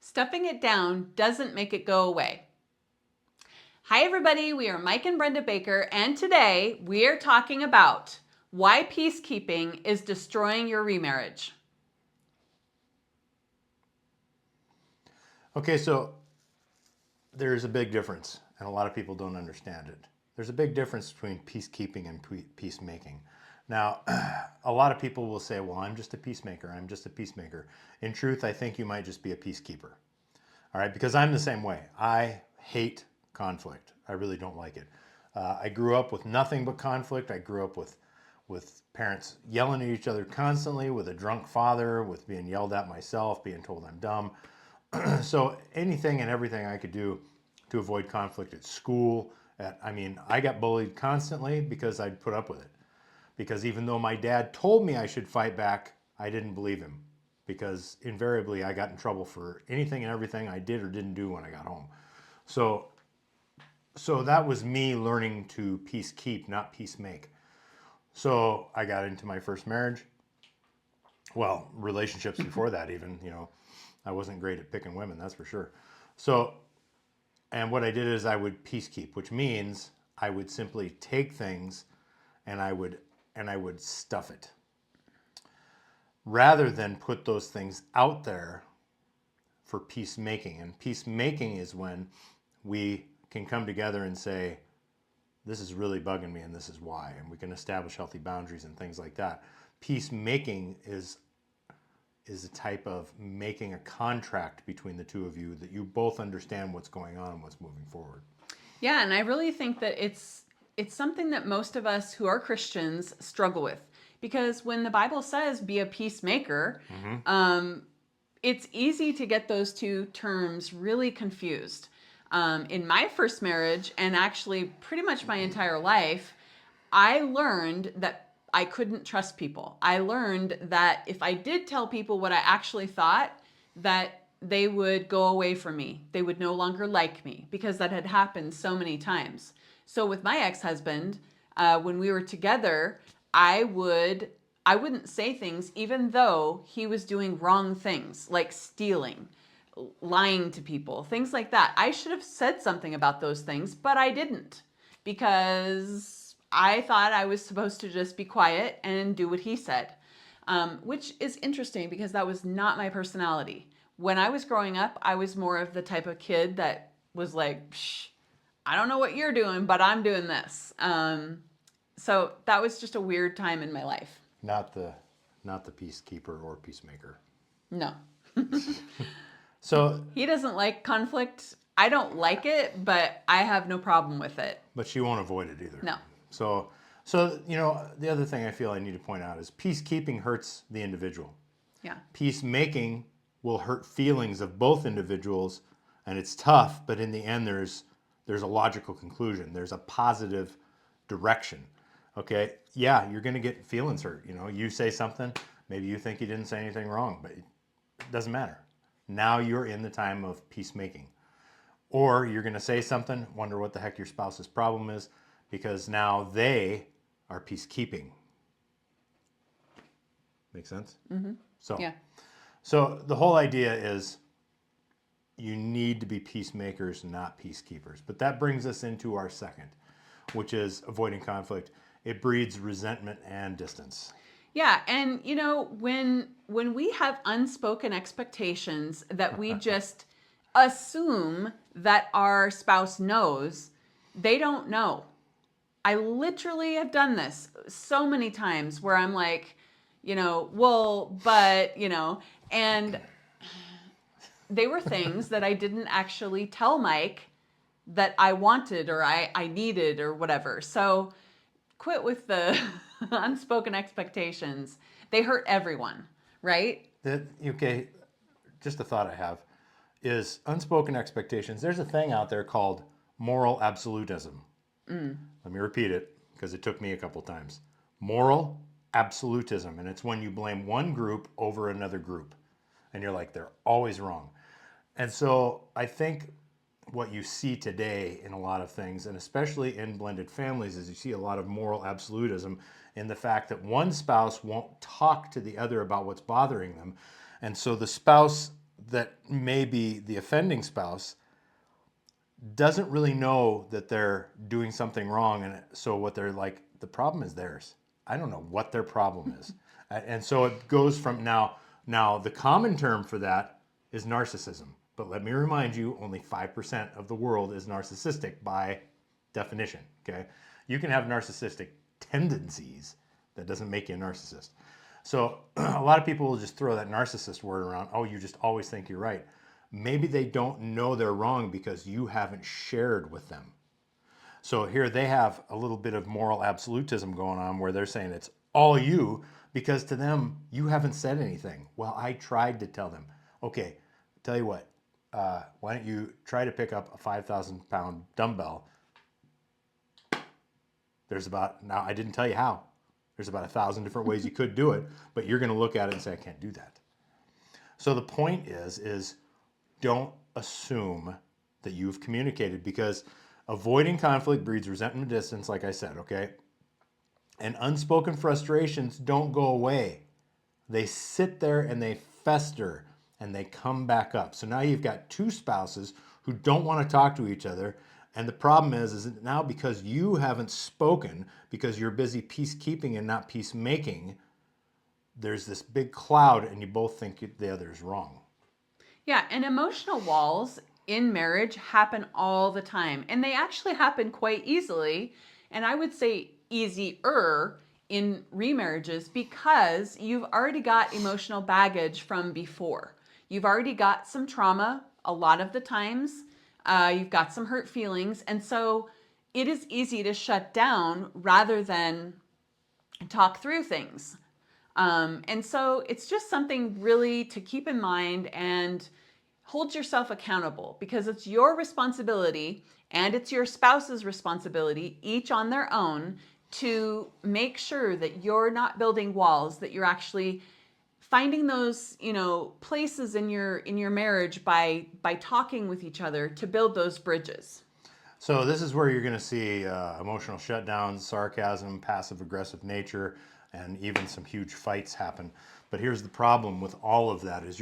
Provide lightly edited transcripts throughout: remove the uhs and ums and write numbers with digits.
Stuffing it down doesn't make it go away. Hi, everybody. We are Mike and Brenda Baker, and today we are talking about why peacekeeping is destroying your remarriage. Okay, so there's a big difference, and a lot of people don't understand it. There's a big difference between peacekeeping and peacemaking. Now, a lot of people will say, well, I'm just a peacemaker. I'm just a peacemaker. In truth, I think you might just be a peacekeeper. All right, because I'm the same way. I hate conflict. I really don't like it. I grew up with nothing but conflict. I grew up with parents yelling at each other constantly, with a drunk father, with being yelled at myself, being told I'm dumb. So anything and everything I could do to avoid conflict at school. I got bullied constantly because I'd put up with it. Because even though my dad told me I should fight back, I didn't believe him. Because invariably I got in trouble for anything and everything I did or didn't do when I got home. So that was me learning to peacekeep, not peacemake. So I got into my first marriage. Well, relationships before that even, I wasn't great at picking women, that's for sure. So, and what I did is I would peacekeep, which means I would simply take things and I would stuff it rather than put those things out there for peacemaking. And peacemaking is when we can come together and say, this is really bugging me and this is why, and we can establish healthy boundaries and things like that. Peacemaking is a type of making a contract between the two of you that you both understand what's going on and what's moving forward. Yeah, and I really think that it's something that most of us who are Christians struggle with, because when the Bible says be a peacemaker, it's easy to get those two terms really confused. In my first marriage, and actually pretty much my entire life, I learned that I couldn't trust people. I learned that if I did tell people what I actually thought, that they would go away from me. They would no longer like me, because that had happened so many times. So with my ex-husband, when we were together, I wouldn't say things even though he was doing wrong things, like stealing, lying to people, things like that. I should have said something about those things, but I didn't, because I thought I was supposed to just be quiet and do what he said, which is interesting because that was not my personality. When I was growing up, I was more of the type of kid that was like, psh, I don't know what you're doing, but I'm doing this. So that was just a weird time in my life. Not the peacekeeper or peacemaker. No. So He doesn't like conflict. I don't like it, but I have no problem with it. but she won't avoid it either. No. So the other thing I feel I need to point out is peacekeeping hurts the individual. Yeah. Peacemaking will hurt feelings of both individuals, and it's tough, but in the end there's a logical conclusion. There's a positive direction. Okay? Yeah, you're going to get feelings hurt, You say something, maybe you think you didn't say anything wrong, but it doesn't matter. Now you're in the time of peacemaking. Or you're going to say something, wonder what the heck your spouse's problem is, because now they are peacekeeping. Make sense? Mm-hmm. So, yeah. So the whole idea is you need to be peacemakers, not peacekeepers. But that brings us into our second, which is avoiding conflict. It breeds resentment and distance. Yeah, and when we have unspoken expectations that we just assume that our spouse knows, they don't know. I literally have done this so many times where I'm like, well, but, and they were things that I didn't actually tell Mike that I wanted or I needed or whatever. So quit with the unspoken expectations. They hurt everyone, right? Okay, just a thought I have is unspoken expectations. There's a thing out there called moral absolutism. Let me repeat it because it took me a couple times. Moral absolutism, and it's when you blame one group over another group, and you're like, they're always wrong. And so I think what you see today in a lot of things, and especially in blended families, is you see a lot of moral absolutism in the fact that one spouse won't talk to the other about what's bothering them. And so the spouse that maybe the offending spouse doesn't really know that they're doing something wrong, and so what they're like, the problem is theirs. I don't know what their problem is. And so it goes from now the common term for that is narcissism. But let me remind you, only 5% of the world is narcissistic by definition, okay? You can have narcissistic tendencies. That doesn't make you a narcissist. So a lot of people will just throw that narcissist word around. Oh, you just always think you're right. Maybe they don't know they're wrong because you haven't shared with them. So here they have a little bit of moral absolutism going on where they're saying it's all you because to them, you haven't said anything. Well, I tried to tell them. Okay, tell you what, why don't you try to pick up a 5,000-pound dumbbell? Now I didn't tell you how. There's about 1,000 different ways you could do it, but you're going to look at it and say, I can't do that. So the point is don't assume that you've communicated, because avoiding conflict breeds resentment and distance, like I said, okay? And unspoken frustrations don't go away. They sit there and they fester and they come back up. So now you've got two spouses who don't want to talk to each other. And the problem is that now because you haven't spoken, because you're busy peacekeeping and not peacemaking, there's this big cloud and you both think the other is wrong. Yeah, and emotional walls in marriage happen all the time. And they actually happen quite easily. And I would say easier in remarriages because you've already got emotional baggage from before. You've already got some trauma a lot of the times. You've got some hurt feelings. And so it is easy to shut down rather than talk through things. And so it's just something really to keep in mind and hold yourself accountable, because it's your responsibility and it's your spouse's responsibility, each on their own, to make sure that you're not building walls, that you're actually finding those, places in your marriage by talking with each other to build those bridges. So this is where you're going to see emotional shutdowns, sarcasm, passive-aggressive nature, and even some huge fights happen. But here's the problem with all of that is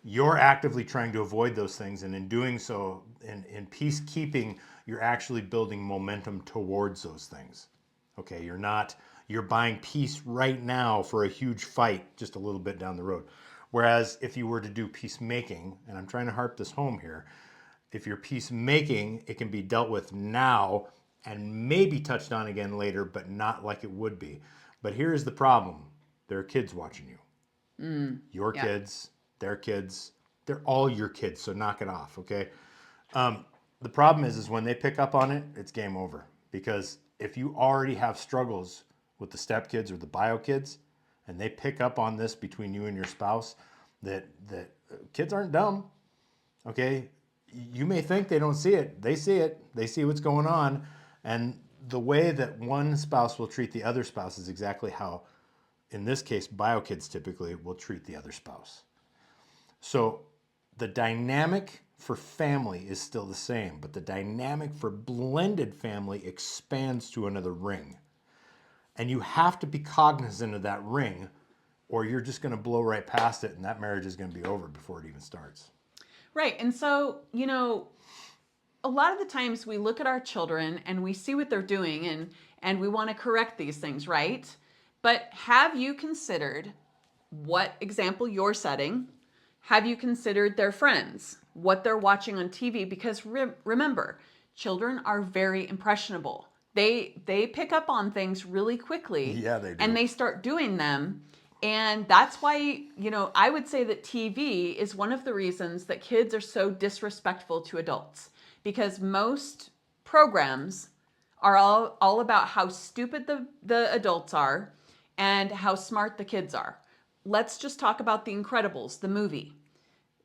you're actively trying to avoid those things, and in doing so, in peacekeeping, you're actually building momentum towards those things. Okay, you're buying peace right now for a huge fight just a little bit down the road. Whereas if you were to do peacemaking, and I'm trying to harp this home here, if you're peacemaking, it can be dealt with now and maybe touched on again later, but not like it would be. But here's the problem. There are kids watching you. Your kids, their kids, they're all your kids, so knock it off, okay? The problem is when they pick up on it, it's game over. Because if you already have struggles with the stepkids or the bio kids, and they pick up on this between you and your spouse, that kids aren't dumb, okay? You may think they don't see it. They see it. They see what's going on. And the way that one spouse will treat the other spouse is exactly how, in this case, bio kids typically will treat the other spouse. So the dynamic for family is still the same, but the dynamic for blended family expands to another ring. And you have to be cognizant of that ring, or you're just going to blow right past it, and that marriage is going to be over before it even starts. Right. And so, a lot of the times we look at our children and we see what they're doing and we want to correct these things, right? But have you considered what example you're setting? Have you considered their friends, what they're watching on TV? Because remember, children are very impressionable. They pick up on things really quickly. Yeah, they do. And they start doing them. And that's why, I would say that TV is one of the reasons that kids are so disrespectful to adults. Because most programs are all about how stupid the adults are and how smart the kids are. Let's just talk about The Incredibles, the movie.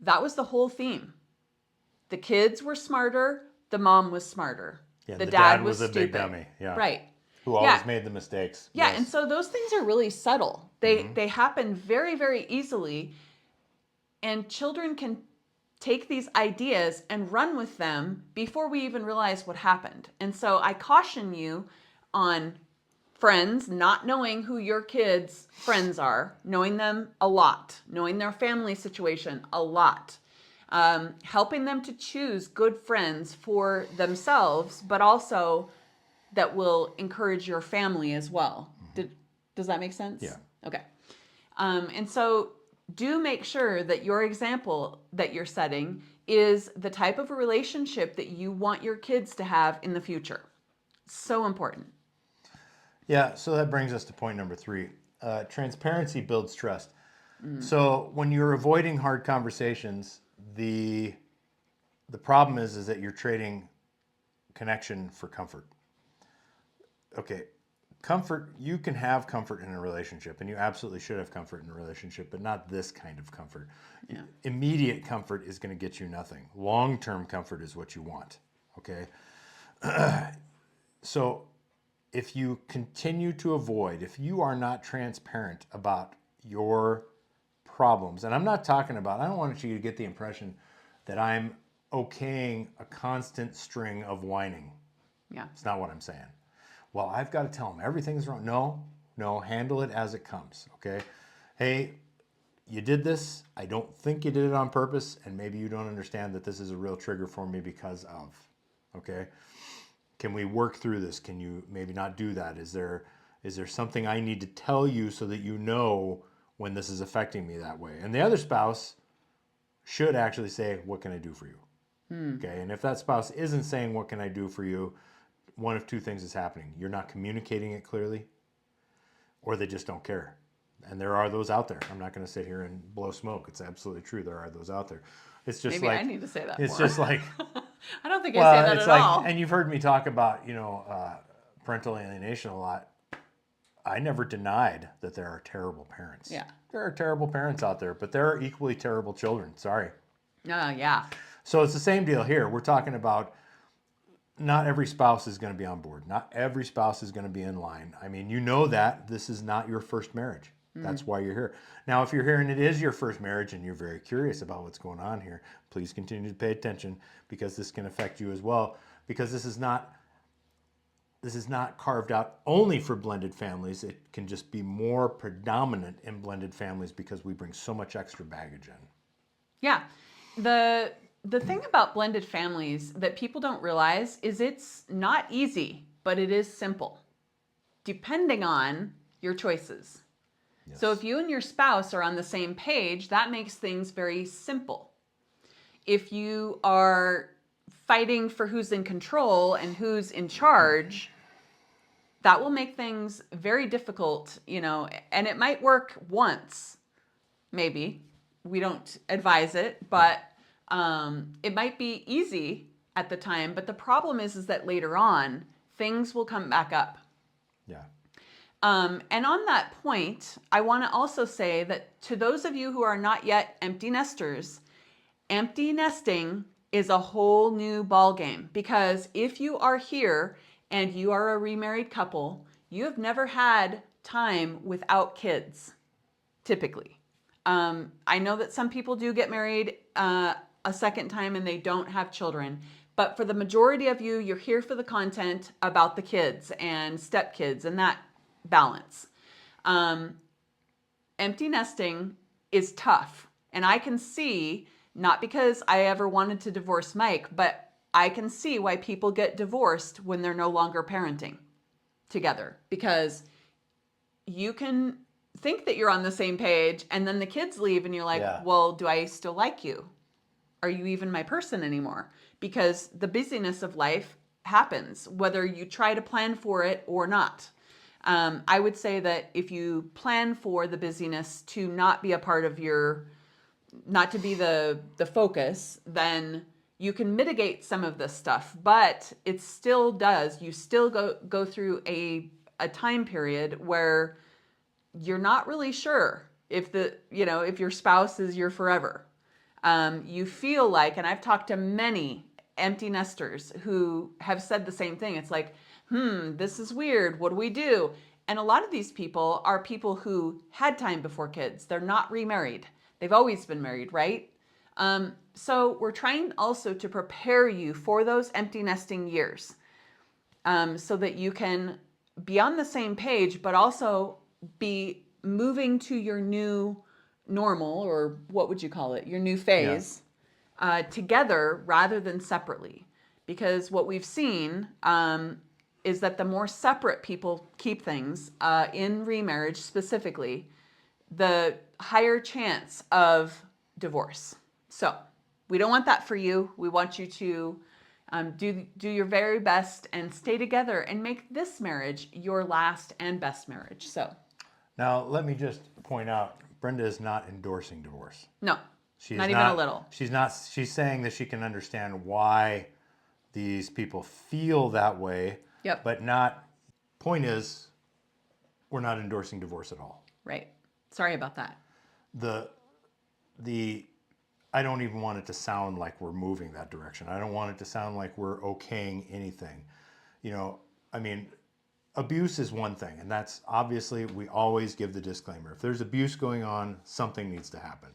That was the whole theme. The kids were smarter, the mom was smarter. Yeah, the dad was a stupid. big dummy. Yeah. Right. Who always made the mistakes. Yeah, Yes. and so those things are really subtle. They happen very, very easily. And children can take these ideas and run with them before we even realize what happened. And so I caution you on friends, not knowing who your kids' friends are, knowing them a lot, knowing their family situation a lot. helping them to choose good friends for themselves, but also that will encourage your family as well. Does that make sense? Yeah. Okay. And so do make sure that your example that you're setting is the type of a relationship that you want your kids to have in the future. So important. Yeah, so that brings us to point number 3. Transparency builds trust. So when you're avoiding hard conversations, the problem is that you're trading connection for comfort. Okay, comfort, you can have comfort in a relationship, and you absolutely should have comfort in a relationship, but not this kind of comfort. Yeah. Immediate comfort is going to get you nothing. Long-term comfort is what you want, okay? So if you continue to avoid, if you are not transparent about your problems, and I'm not talking about, I don't want you to get the impression that I'm okaying a constant string of whining. Yeah. It's not what I'm saying. Well, I've got to tell them everything's wrong. No, handle it as it comes, okay? Hey, you did this. I don't think you did it on purpose, and maybe you don't understand that this is a real trigger for me because of, okay? Can we work through this? Can you maybe not do that? Is there something I need to tell you so that you know when this is affecting me that way? And the other spouse should actually say, what can I do for you? Okay, and if that spouse isn't saying, what can I do for you, one of two things is happening. You're not communicating it clearly, or they just don't care. And there are those out there. I'm not going to sit here and blow smoke. It's absolutely true. There are those out there. It's just Maybe like, I need to say that it's more. just like, I don't think I say that it's at like, all. and you've heard me talk about, parental alienation a lot. I never denied that there are terrible parents. Yeah. There are terrible parents out there, but there are equally terrible children. Sorry. Yeah. So it's the same deal here. We're talking about not every spouse is going to be on board. Not every spouse is going to be in line. I mean, you know that this is not your first marriage. That's why you're here. Now, if you're here and it is your first marriage and you're very curious about what's going on here, please continue to pay attention because this can affect you as well. Because this is not carved out only for blended families. It can just be more predominant in blended families because we bring so much extra baggage in. Yeah. The thing about blended families that people don't realize is it's not easy, but it is simple, depending on your choices. Yes. So if you and your spouse are on the same page, that makes things very simple. If you are fighting for who's in control and who's in charge, that will make things very difficult, and it might work once, maybe. We don't advise it, but it might be easy at the time. But the problem is that later on, things will come back up. Yeah. And on that point, I want to also say that to those of you who are not yet empty nesters, empty nesting is a whole new ballgame. Because if you are here and you are a remarried couple, you have never had time without kids, typically. I know that some people do get married a second time and they don't have children. But for the majority of you, you're here for the content about the kids and stepkids and that balance. Empty nesting is tough. And I can see, not because I ever wanted to divorce Mike, but I can see why people get divorced when they're no longer parenting together. Because you can think that you're on the same page and then the kids leave and you're like, well, do I still like you? Are you even my person anymore? Because the busyness of life happens, whether you try to plan for it or not. I would say that if you plan for the busyness to not be a part of not to be the focus, then you can mitigate some of this stuff. But it still does. You still go through a time period where you're not really sure if your spouse is your forever. You feel like, and I've talked to many empty nesters who have said the same thing. It's like, this is weird. What do we do? And a lot of these people are people who had time before kids. They're not remarried. They've always been married, right? So we're trying also to prepare you for those empty nesting years, so that you can be on the same page, but also be moving to your new normal, or what would you call it? Your new phase. together rather than separately. Because what we've seen is that the more separate people keep things, in remarriage specifically, the higher chance of divorce. So we don't want that for you. We want you to do your very best and stay together and make this marriage your last and best marriage. So Now, let me just point out, Brenda is not endorsing divorce. no, She not is even a little. She's saying that she can understand why these people feel that way. Yep. But not, point is, we're not endorsing divorce at all. Right. Sorry about that. The I don't even want it to sound like we're moving that direction. I don't want it to sound like we're okaying anything. I mean, abuse is one thing, and that's obviously, we always give the disclaimer. If there's abuse going on, something needs to happen.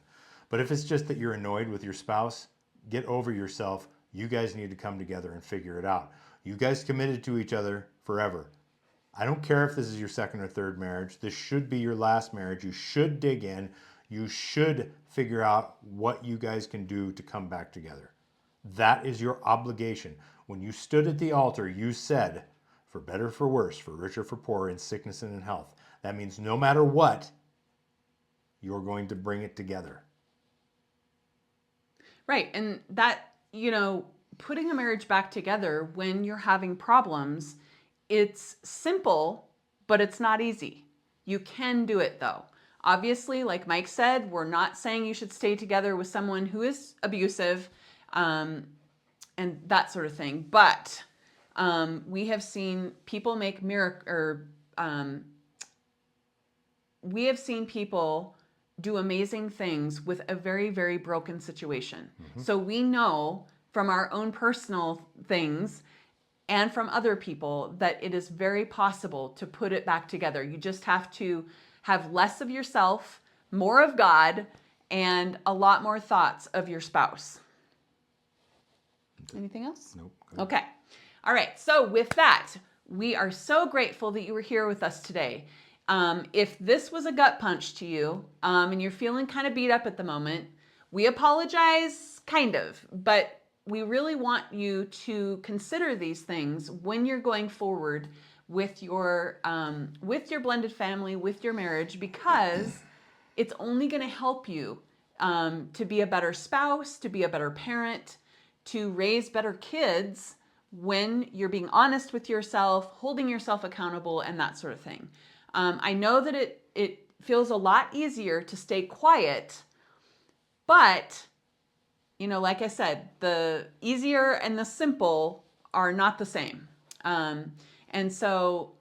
But if it's just that you're annoyed with your spouse, get over yourself. You guys need to come together and figure it out. You guys committed to each other forever. I don't care if this is your second or third marriage. This should be your last marriage. You should dig in. You should figure out what you guys can do to come back together. That is your obligation. When you stood at the altar, you said, for better, for worse, for richer, for poorer, in sickness and in health. That means no matter what, you're going to bring it together. Right. And that, putting a marriage back together when you're having problems, it's simple, but it's not easy. You can do it though. Obviously, like Mike said, we're not saying you should stay together with someone who is abusive, and that sort of thing. But we have seen people make we have seen people do amazing things with a very, very broken situation. Mm-hmm. So we know from our own personal things and from other people that it is very possible to put it back together. You just have to have less of yourself, more of God, and a lot more thoughts of your spouse. Anything else? Nope. Okay. All right. So with that, we are so grateful that you were here with us today. If this was a gut punch to you, and you're feeling kind of beat up at the moment, we apologize, kind of, but we really want you to consider these things when you're going forward with your blended family, with your marriage, because it's only going to help you to be a better spouse, to be a better parent, to raise better kids when you're being honest with yourself, holding yourself accountable, and that sort of thing. I know that it feels a lot easier to stay quiet, but, like I said, the easier and the simple are not the same. And so,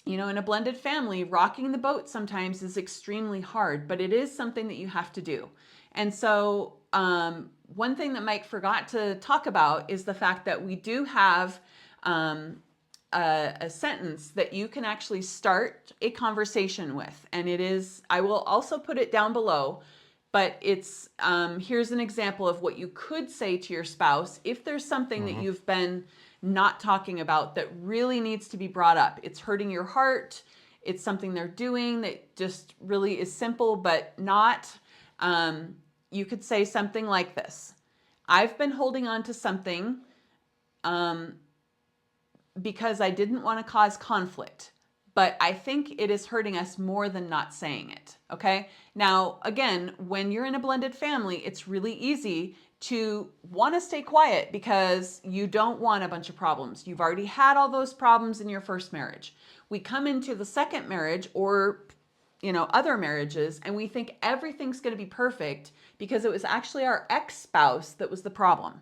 in a blended family, rocking the boat sometimes is extremely hard, but it is something that you have to do. And so, one thing that Mike forgot to talk about is the fact that we do have a sentence that you can actually start a conversation with. And it is, I will also put it down below, but it's, here's an example of what you could say to your spouse if there's something that you've been not talking about that really needs to be brought up. It's hurting your heart. It's something they're doing that just really is simple, but not, you could say something like this. I've been holding on to something because I didn't want to cause conflict, but I think it is hurting us more than not saying it. Okay. Now, again, when you're in a blended family, it's really easy to want to stay quiet because you don't want a bunch of problems. You've already had all those problems in your first marriage. We come into the second marriage or, other marriages, and we think everything's going to be perfect because it was actually our ex-spouse that was the problem,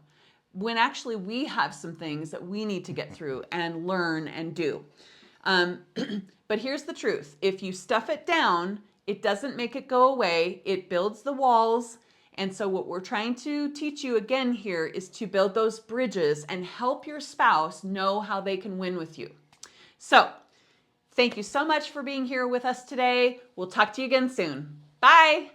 when actually we have some things that we need to get through and learn and do. But here's the truth. If you stuff it down, it doesn't make it go away. It builds the walls. And so what we're trying to teach you again here is to build those bridges and help your spouse know how they can win with you. So thank you so much for being here with us today. We'll talk to you again soon. Bye.